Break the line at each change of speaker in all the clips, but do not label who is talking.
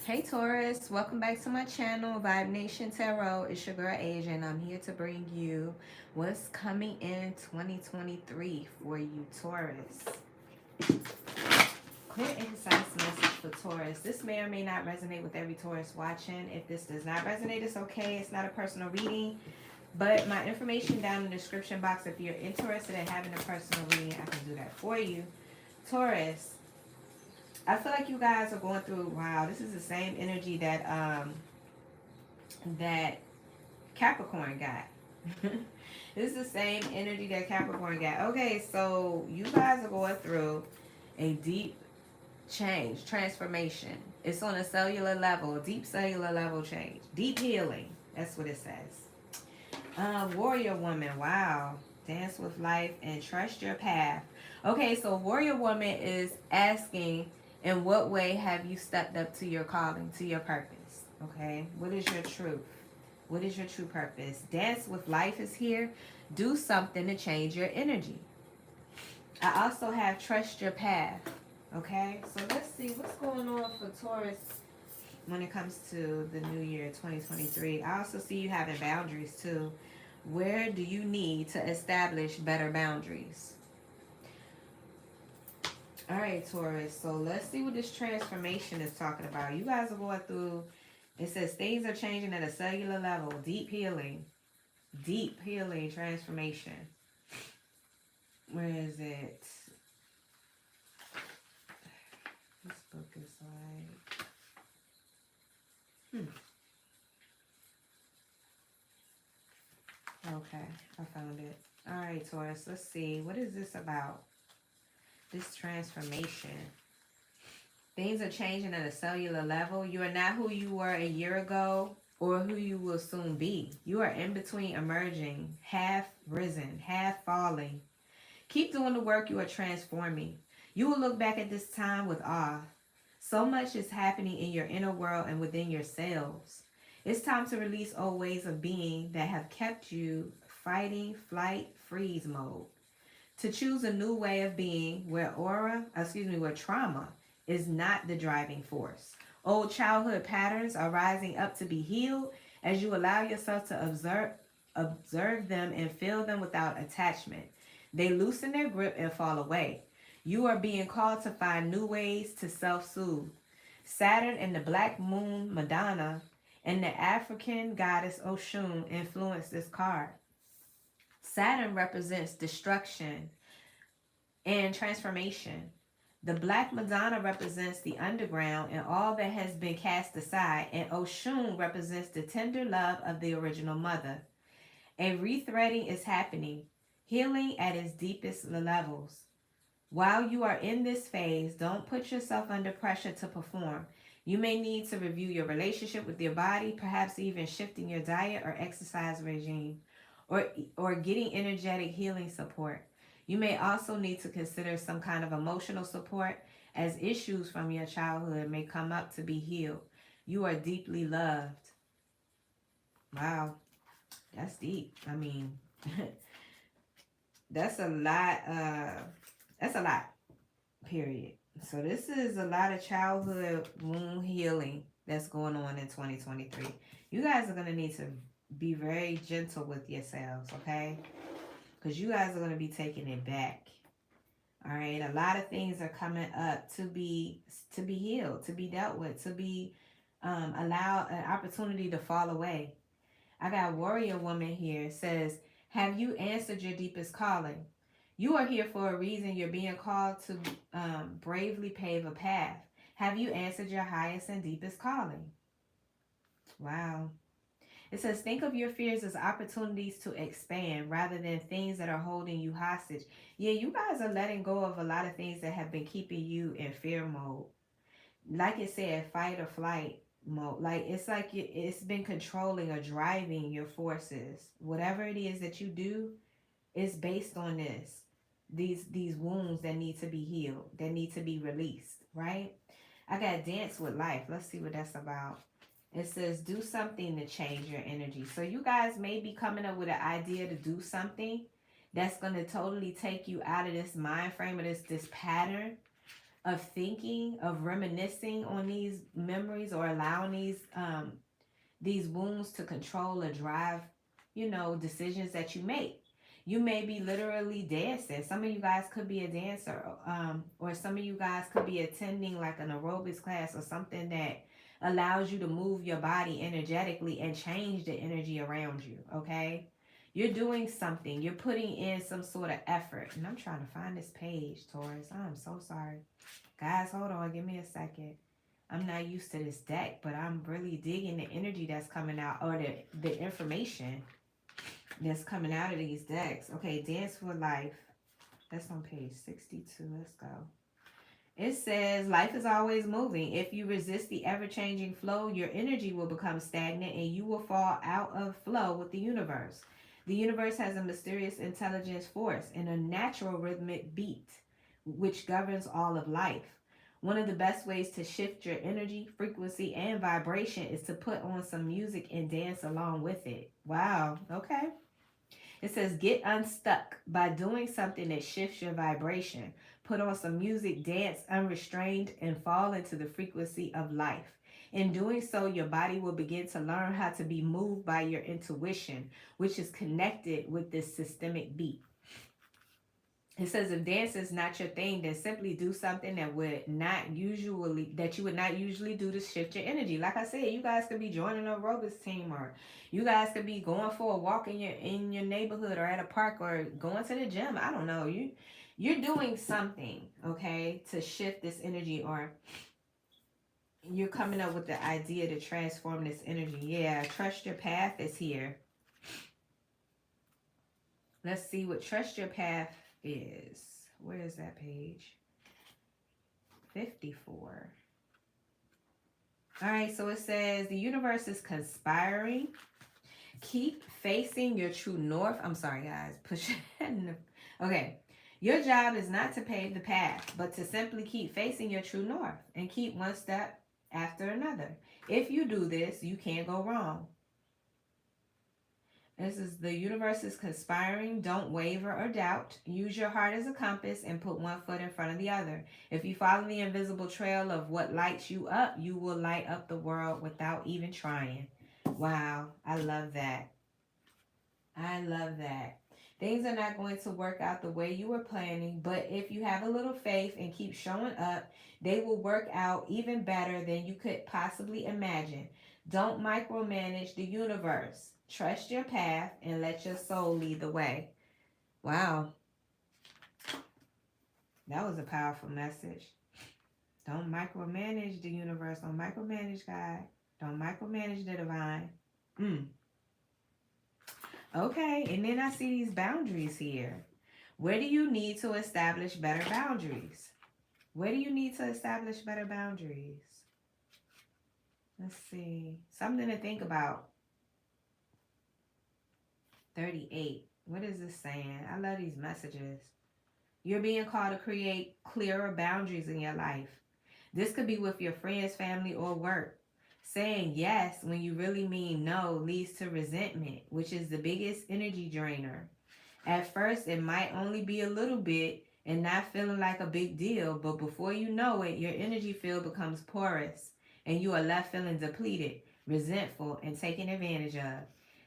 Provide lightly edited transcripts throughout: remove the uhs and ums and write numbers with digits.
Hey Taurus, welcome back to my channel, Vibe Nation Tarot. It's your girl Asia, and I'm here to bring you what's coming in 2023 for you, Taurus. Clear and concise message for Taurus. This may or may not resonate with every Taurus watching. If this does not resonate, it's okay. It's not a personal reading. But my information down in the description box, if you're interested in having a personal reading, I can do that for you. Taurus, I feel like you guys are going through, wow, this is the same energy that Capricorn got. This is the same energy that Capricorn got. Okay, so you guys are going through a deep change, transformation. It's on a cellular level, deep cellular level change, deep healing. That's what it says. Warrior woman, wow. Dance with life and trust your path. Okay, so warrior woman is asking, in what way have you stepped up to your calling, to your purpose? Okay, what is your truth? What is your true purpose? Dance with life is here. Do something to change your energy. I also have trust your path. Okay, so let's see what's going on for Taurus when it comes to the new year 2023. I also see you having boundaries too. Where do you need to establish better boundaries? All right, Taurus. So let's see what this transformation is talking about. You guys are going through, it says things are changing at a cellular level. Deep healing, transformation. Where is it? This book is like, okay, I found it. All right, Taurus, let's see. What is this about? This transformation. Things are changing at a cellular level. You are not who you were a year ago or who you will soon be. You are in between, emerging, half risen, half falling. Keep doing the work. You are transforming. You will look back at this time with awe. So much is happening in your inner world and within yourselves. It's time to release old ways of being that have kept you fighting, flight, freeze mode. To choose a new way of being where where trauma is not the driving force. Old childhood patterns are rising up to be healed as you allow yourself to observe them and feel them without attachment. They loosen their grip and fall away. You are being called to find new ways to self-soothe. Saturn and the Black Moon Madonna and the African goddess Oshun influence this card. Saturn represents destruction and transformation. The Black Madonna represents the underground and all that has been cast aside, and Oshun represents the tender love of the original mother. A rethreading is happening, healing at its deepest levels. While you are in this phase, don't put yourself under pressure to perform. You may need to review your relationship with your body, perhaps even shifting your diet or exercise regime, or getting energetic healing support. You may also need to consider some kind of emotional support as issues from your childhood may come up to be healed. You are deeply loved. Wow, that's deep. I mean, that's a lot. That's a lot. Period. So this is a lot of childhood wound healing that's going on in 2023. You guys are gonna need to be very gentle with yourselves, okay? Because you guys are going to be taking it back. All right, a lot of things are coming up to be healed, to be dealt with, to be allowed an opportunity to fall away. I got warrior woman here. It says, have you answered your deepest calling? You are here for a reason. You're being called to bravely pave a path. Have you answered your highest and deepest calling? Wow. It says, think of your fears as opportunities to expand rather than things that are holding you hostage. Yeah, you guys are letting go of a lot of things that have been keeping you in fear mode. Like it said, fight or flight mode. Like it's been controlling or driving your forces. Whatever it is that you do is based on this. These wounds that need to be healed, that need to be released, right? I got dance with life. Let's see what that's about. It says do something to change your energy. So you guys may be coming up with an idea to do something that's going to totally take you out of this mind frame or this pattern. of thinking, of reminiscing on these memories, or allowing these wounds to control or drive, decisions that you make. You may be literally dancing. Some of you guys could be a dancer, or some of you guys could be attending like an aerobics class or something that allows you to move your body energetically and change the energy around you. Okay, you're doing something. You're putting in some sort of effort. And I'm trying to find this page, Taurus. I'm so sorry, guys. Hold on, give me a second. I'm not used to this deck, but I'm really digging the energy that's coming out, or the information that's coming out of these decks. Okay, Dance for Life. That's on page 62. Let's go. It says, life is always moving. If you resist the ever-changing flow, your energy will become stagnant and you will fall out of flow with the universe. The universe has a mysterious intelligence force and a natural rhythmic beat, which governs all of life. One of the best ways to shift your energy, frequency, and vibration is to put on some music and dance along with it. Wow. Okay. It says, get unstuck by doing something that shifts your vibration. Put on some music, dance unrestrained, and fall into the frequency of life. In doing so, your body will begin to learn how to be moved by your intuition, which is connected with this systemic beat. It says, if dance is not your thing, then simply do something that you would not usually do to shift your energy. Like I said, you guys could be joining an aerobics team, or you guys could be going for a walk in your neighborhood, or at a park, or going to the gym. I don't know. You're doing something, okay, to shift this energy, or you're coming up with the idea to transform this energy. Yeah, trust your path is here. Let's see what trust your path is. Where is that page? 54. All right, so it says the universe is conspiring. Keep facing your true north. I'm sorry, guys. Push it. Okay. Your job is not to pave the path, but to simply keep facing your true north and keep one step after another. If you do this, you can't go wrong. This is the universe is conspiring. Don't waver or doubt. Use your heart as a compass and put one foot in front of the other. If you follow the invisible trail of what lights you up, you will light up the world without even trying. Wow, I love that. I love that. Things are not going to work out the way you were planning, but if you have a little faith and keep showing up, they will work out even better than you could possibly imagine. Don't micromanage the universe. Trust your path and let your soul lead the way. Wow. That was a powerful message. Don't micromanage the universe. Don't micromanage God. Don't micromanage the divine. Okay, and then I see these boundaries here. Where do you need to establish better boundaries? Where do you need to establish better boundaries? Let's see. Something to think about. 38. What is this saying? I love these messages. You're being called to create clearer boundaries in your life. This could be with your friends, family, or work. Saying yes when you really mean no leads to resentment, which is the biggest energy drainer. At first, it might only be a little bit and not feeling like a big deal, but before you know it, your energy field becomes porous and you are left feeling depleted, resentful, and taken advantage of.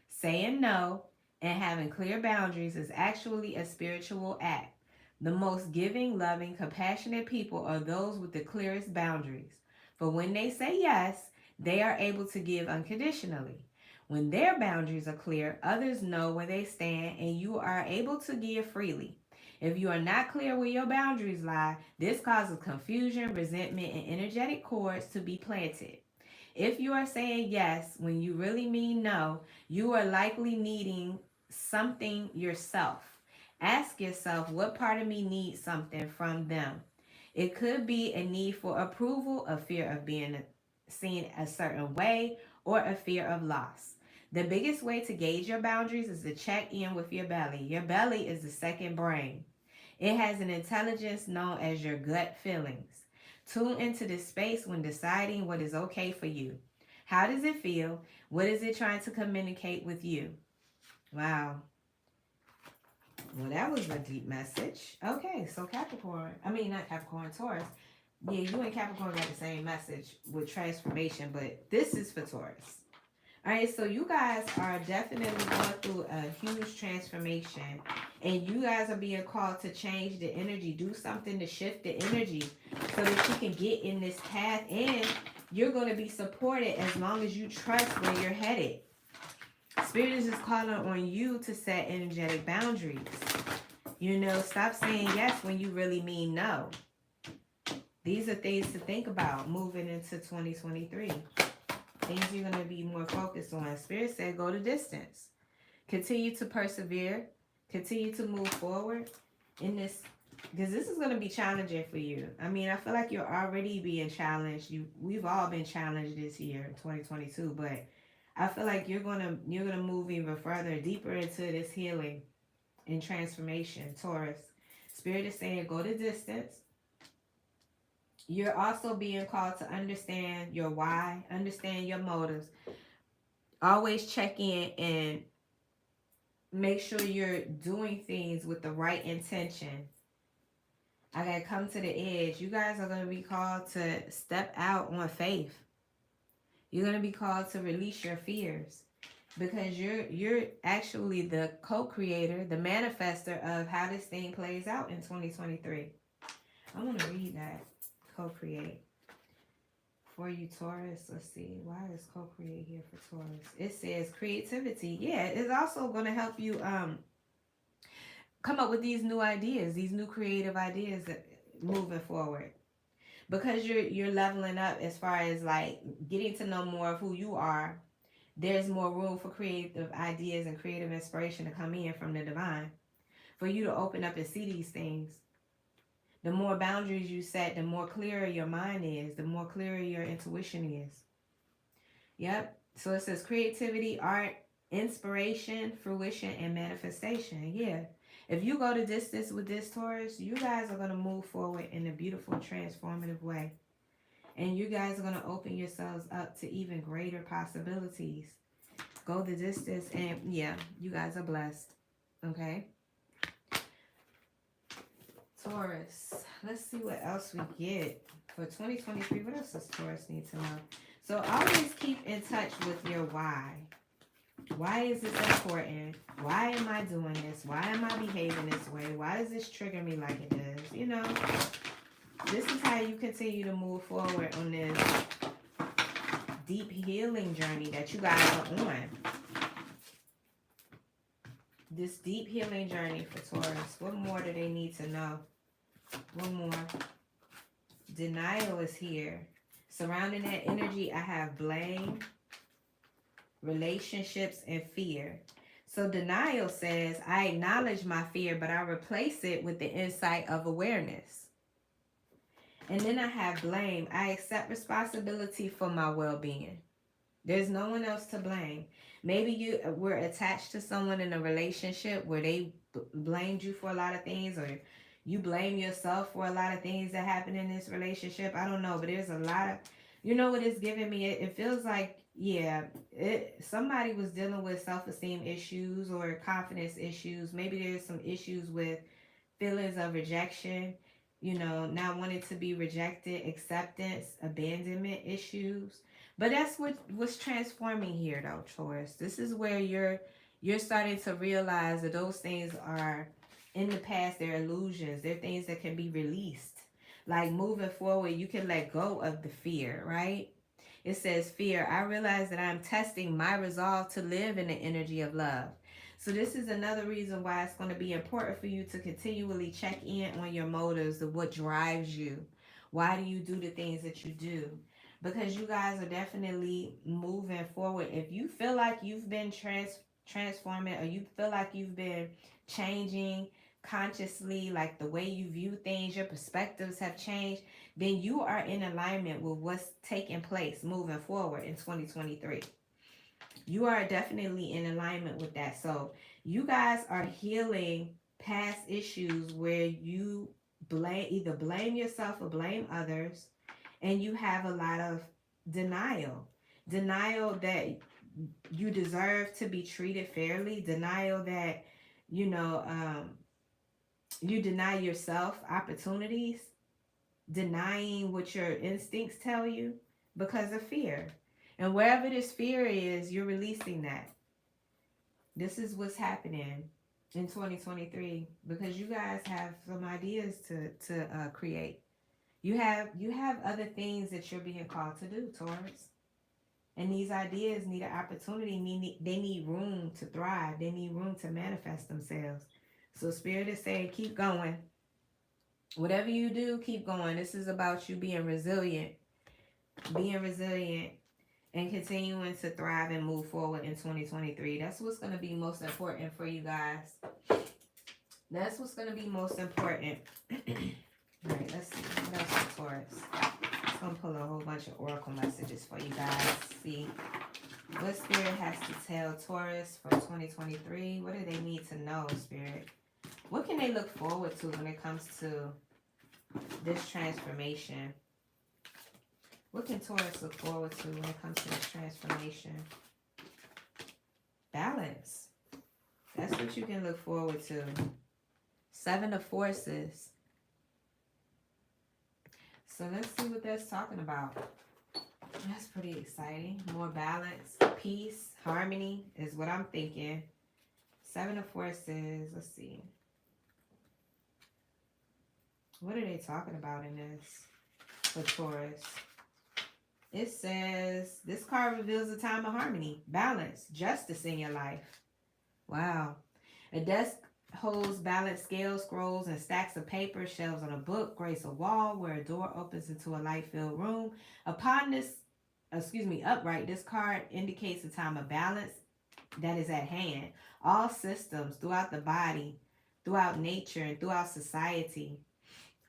Saying no and having clear boundaries is actually a spiritual act. The most giving, loving, compassionate people are those with the clearest boundaries. For when they say yes, they are able to give unconditionally. When their boundaries are clear, others know where they stand and you are able to give freely. If you are not clear where your boundaries lie, this causes confusion, resentment, and energetic cords to be planted. If you are saying yes when you really mean no, you are likely needing something yourself. Ask yourself, what part of me needs something from them? It could be a need for approval, a fear of being seen a certain way, or a fear of loss. The biggest way to gauge your boundaries is to check in with your belly. Your belly is the second brain. It has an intelligence known as your gut feelings. Tune into this space when deciding what is okay for you. How does it feel? What is it trying to communicate with you? Wow. Well, that was a deep message. Okay, so not Capricorn, Taurus. Yeah, you and Capricorn got the same message with transformation, but this is for Taurus. All right, so you guys are definitely going through a huge transformation, and you guys are being called to change the energy, do something to shift the energy so that you can get in this path, and you're going to be supported as long as you trust where you're headed. Spirit is just calling on you to set energetic boundaries. You know, stop saying yes when you really mean no. These are things to think about moving into 2023. Things you're going to be more focused on. Spirit said go the distance. Continue to persevere. Continue to move forward in this, because this is going to be challenging for you. I mean, I feel like you're already being challenged. We've all been challenged this year, 2022, but I feel like you're gonna move even further, deeper into this healing and transformation, Taurus. Spirit is saying go the distance. You're also being called to understand your why, understand your motives. Always check in and make sure you're doing things with the right intention. I gotta come to the edge. You guys are gonna be called to step out on faith. You're gonna be called to release your fears, because you're actually the co-creator, the manifester of how this thing plays out in 2023. I want to read that. Co-create for you, Taurus. Let's see, why is co-create here for Taurus? It says creativity. Yeah, it's also going to help you come up with these new ideas, these new creative ideas that moving forward, because you're leveling up as far as like getting to know more of who you are. There's more room for creative ideas and creative inspiration to come in from the divine, for you to open up and see these things. The more boundaries you set, the more clearer your mind is, the more clearer your intuition is. Yep. So it says creativity, art, inspiration, fruition, and manifestation. Yeah. If you go the distance with this, Taurus, you guys are going to move forward in a beautiful, transformative way. And you guys are going to open yourselves up to even greater possibilities. Go the distance, and yeah, you guys are blessed. Okay. Taurus, let's see what else we get for 2023. What else does Taurus need to know? So always keep in touch with your why. Why is this important? Why am I doing this? Why am I behaving this way? Why does this trigger me like it does? You know, this is how you continue to move forward on this deep healing journey that you guys are on. This deep healing journey for Taurus. What more do they need to know? One more. Denial is here. Surrounding that energy, I have blame, relationships, and fear. So denial says, I acknowledge my fear, but I replace it with the insight of awareness. And then I have blame. I accept responsibility for my well-being. There's no one else to blame. Maybe you were attached to someone in a relationship where they blamed you for a lot of things, or you blame yourself for a lot of things that happen in this relationship. I don't know, but there's a lot of, you know what it's giving me? It feels like, yeah, somebody was dealing with self-esteem issues or confidence issues. Maybe there's some issues with feelings of rejection, you know, not wanting to be rejected, acceptance, abandonment issues. But that's what's transforming here, though, Taurus. This is where you're starting to realize that those things are in the past. They're illusions. They're things that can be released. Like moving forward, you can let go of the fear, right? It says fear. I realize that I'm testing my resolve to live in the energy of love. So this is another reason why it's going to be important for you to continually check in on your motives of what drives you. Why do you do the things that you do? Because you guys are definitely moving forward. If you feel like you've been transforming, or you feel like you've been changing consciously, like the way you view things, your perspectives have changed, then you are in alignment with what's taking place moving forward in 2023. You are definitely in alignment with that. So you guys are healing past issues where you either blame yourself or blame others, and you have a lot of denial that you deserve to be treated fairly, denial that, you know, you deny yourself opportunities. denying what your instincts tell you because of fear. And wherever this fear is, you're releasing that. This is what's happening in 2023 because you guys have some ideas to create. You have other things that you're being called to do, Taurus. And these ideas need an opportunity. They need room to thrive. They need room to manifest themselves. So Spirit is saying, keep going. Whatever you do, keep going. This is about you being resilient, and continuing to thrive and move forward in 2023. That's what's going to be most important for you guys. That's what's going to be most important. All right, let's see. What else for Taurus? I'm going to pull a whole bunch of oracle messages for you guys. See what Spirit has to tell Taurus for 2023. What do they need to know, Spirit? What can they look forward to when it comes to this transformation? What can Taurus look forward to when it comes to this transformation? Balance. That's what you can look forward to. Seven of Forces. So let's see what that's talking about. That's pretty exciting. More balance, peace, harmony is what I'm thinking. Seven of Forces. Let's see. What are they talking about in this for Taurus? It says, this card reveals a time of harmony, balance, justice in your life. Wow. A desk holds balanced scales, scrolls, and stacks of paper. Shelves on a book grace a wall where a door opens into a light-filled room. Upon this, upright, this card indicates a time of balance that is at hand. All systems throughout the body, throughout nature, and throughout society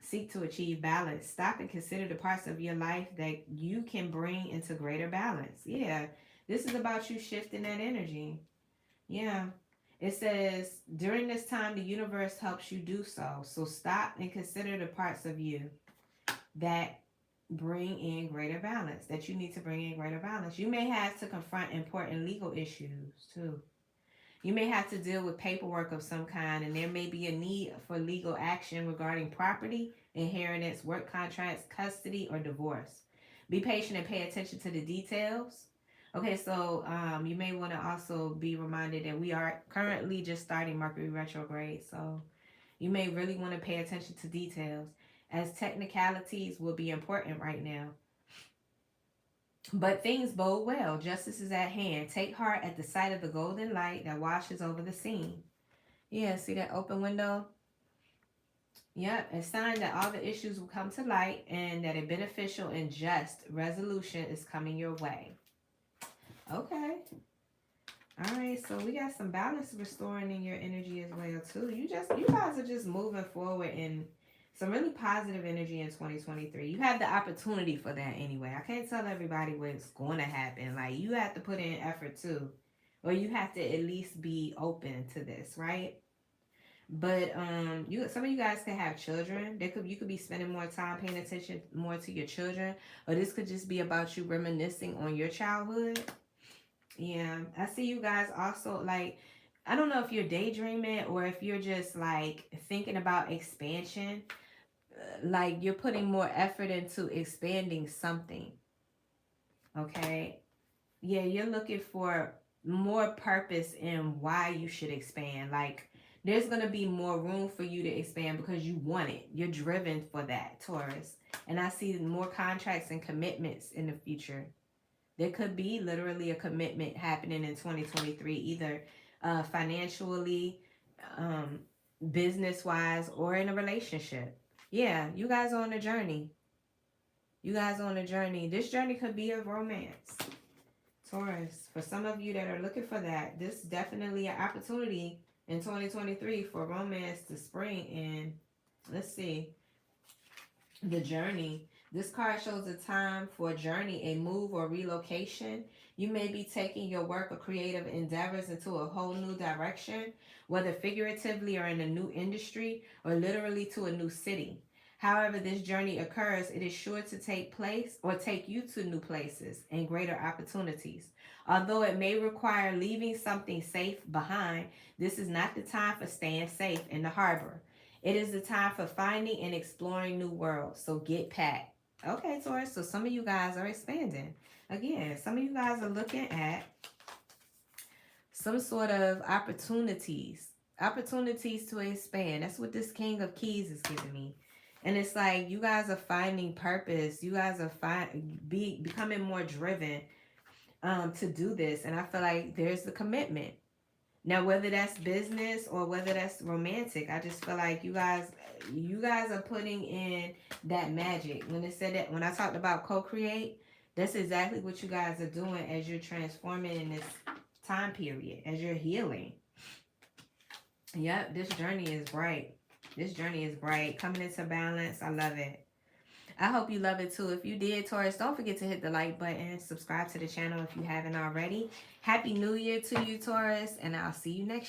seek to achieve balance. Stop and consider the parts of your life that you can bring into greater balance. Yeah, this is about you shifting that energy. Yeah. It says, during this time, the universe helps you do so. So stop and consider the parts of you that bring in greater balance, that you need to bring in greater balance. You may have to confront important legal issues too. You may have to deal with paperwork of some kind, and there may be a need for legal action regarding property, inheritance, work contracts, custody, or divorce. Be patient and pay attention to the details. Okay, so you may want to also be reminded that we are currently just starting Mercury retrograde, so you may really want to pay attention to details, as technicalities will be important right now. But things bode well. Justice is at hand. Take heart at the sight of the golden light that washes over the scene. Yeah, see that open window? Yep, a sign that all the issues will come to light and that a beneficial and just resolution is coming your way. Okay. All right, so we got some balance restoring in your energy as well too. You guys are just moving forward in some really positive energy in 2023. You have the opportunity for that anyway. I can't tell everybody what's going to happen. Like, you have to put in effort too, or you have to at least be open to this, right? But some of you guys can have children. You could be spending more time paying attention more to your children, or this could just be about you reminiscing on your childhood. Yeah, I see you guys also, like, I don't know if you're daydreaming or if you're just like thinking about expansion, like you're putting more effort into expanding something. Okay. Yeah, you're looking for more purpose in why you should expand. Like, there's going to be more room for you to expand because you want it. You're driven for that, Taurus. And I see more contracts and commitments in the future. There could be literally a commitment happening in 2023, either financially, business-wise, or in a relationship. Yeah, you guys are on a journey. You guys are on a journey. This journey could be of romance. Taurus, for some of you that are looking for that, this is definitely an opportunity in 2023 for romance to spring in. Let's see. The journey. This card shows a time for a journey, a move, or relocation. You may be taking your work or creative endeavors into a whole new direction, whether figuratively or in a new industry, or literally to a new city. However this journey occurs, it is sure to take place or take you to new places and greater opportunities. Although it may require leaving something safe behind, this is not the time for staying safe in the harbor. It is the time for finding and exploring new worlds. So get packed. Okay, Taurus. So some of you guys are expanding. Again, some of you guys are looking at some sort of opportunities. Opportunities to expand. That's what this King of Keys is giving me. And it's like you guys are finding purpose. You guys are becoming more driven to do this. And I feel like there's the commitment. Now, whether that's business or whether that's romantic, I just feel like you guys are putting in that magic. When it said that, when I talked about co-create, that's exactly what you guys are doing as you're transforming in this time period, as you're healing. Yep, this journey is bright. This journey is bright. Coming into balance. I love it. I hope you love it too. If you did, Taurus, don't forget to hit the like button. Subscribe to the channel if you haven't already. Happy New Year to you, Taurus. And I'll see you next